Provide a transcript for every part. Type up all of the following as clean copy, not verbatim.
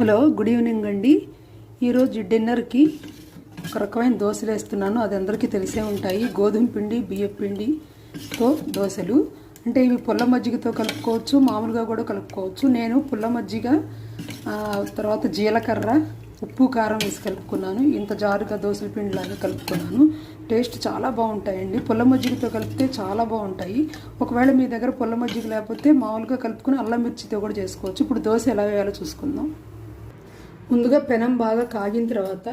Hello, good evening అండి. ఈరోజు డిన్నర్కి ఒక రకమైన దోశలు వేస్తున్నాను. అది అందరికీ తెలిసే ఉంటాయి. గోధుమ పిండి, బియ్యం పిండితో దోశలు. అంటే ఇవి పుల్ల మజ్జిగతో కలుపుకోవచ్చు, మామూలుగా కూడా కలుపుకోవచ్చు. నేను పుల్ల మజ్జిగ తర్వాత జీలకర్ర, ఉప్పు, కారం వేసి కలుపుకున్నాను. ఇంత జారుగా దోశల పిండిలాగా కలుపుకున్నాను. టేస్ట్ చాలా బాగుంటాయండి. పుల్ల మజ్జిగతో కలిపితే చాలా బాగుంటాయి. ఒకవేళ మీ దగ్గర పుల్ల మజ్జిగ లేకపోతే మామూలుగా కలుపుకుని అల్లం మిర్చితో కూడా చేసుకోవచ్చు. ఇప్పుడు దోశ ఎలా వేయాలో చూసుకుందాం. ముందుగా పెనం బాగా కాగిన తర్వాత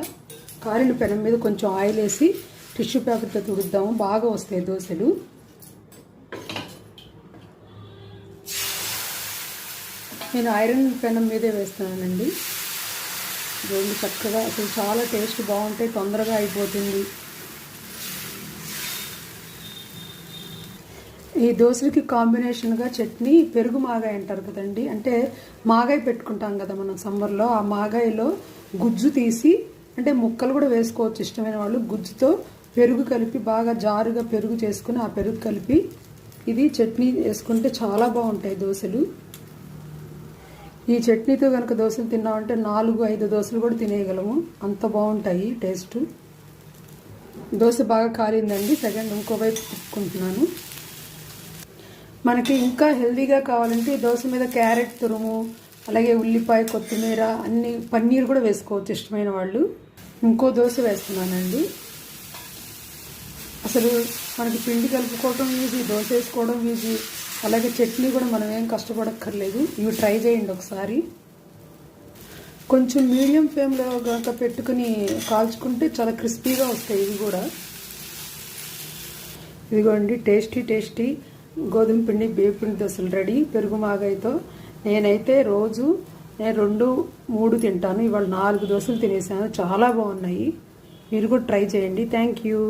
కారిన పెనం మీద కొంచెం ఆయిల్ వేసి టిష్యూ పేపర్తో తుడుద్దాము. బాగా వస్తాయి దోశలు. నేను ఐరన్ పెనం మీదే వేస్తున్నానండి. రెండు చక్కగా అసలు చాలా టేస్ట్ బాగుంటాయి, తొందరగా అయిపోతుంది. ఈ దోశలకి కాంబినేషన్గా చట్నీ పెరుగు మాగాయ అంటారు కదండి. అంటే మాగాయ పెట్టుకుంటాం కదా మనం సమ్మర్లో. ఆ మాగాయలో గుజ్జు తీసి, అంటే ముక్కలు కూడా వేసుకోవచ్చు ఇష్టమైన వాళ్ళు, గుజ్జుతో పెరుగు కలిపి బాగా జారుగా పెరుగు చేసుకుని ఆ పెరుగు కలిపి ఇది చట్నీ వేసుకుంటే చాలా బాగుంటాయి దోశలు. ఈ చట్నీతో కనుక దోశలు తిన్నామంటే 4-5 దోశలు కూడా తినేయగలము, అంత బాగుంటాయి టేస్ట్. దోశ బాగా కాలిందండి. సెకండ్ ఇంకో వైపు తిప్పుకుంటున్నాను. మనకి ఇంకా హెల్దీగా కావాలంటే దోశ మీద క్యారెట్ తురుము, అలాగే ఉల్లిపాయ, కొత్తిమీర, అన్ని పన్నీర్ కూడా వేసుకోవచ్చు ఇష్టమైన వాళ్ళు. ఇంకో దోశ వేస్తున్నానండి. అసలు మనకి పిండి కలుపుకోవడం ఈజీ, దోశ వేసుకోవడం ఈజీ, అలాగే చట్నీ కూడా మనం ఏం కష్టపడక్కర్లేదు. ఇవి ట్రై చేయండి ఒకసారి. కొంచెం మీడియం ఫ్లేమ్లో కనుక పెట్టుకుని కాల్చుకుంటే చాలా క్రిస్పీగా వస్తాయి ఇవి కూడా. ఇదిగోండి టేస్టీ గోధుమ పిండి, బియ్యం పిండి దోశలు రెడీ పెరుగు మాగాయతో. నేనైతే రోజు 2-3 తింటాను. ఇవాళ 4 దోశలు తినేసాను. చాలా బాగున్నాయి. మీరు కూడా ట్రై చేయండి. Thank you.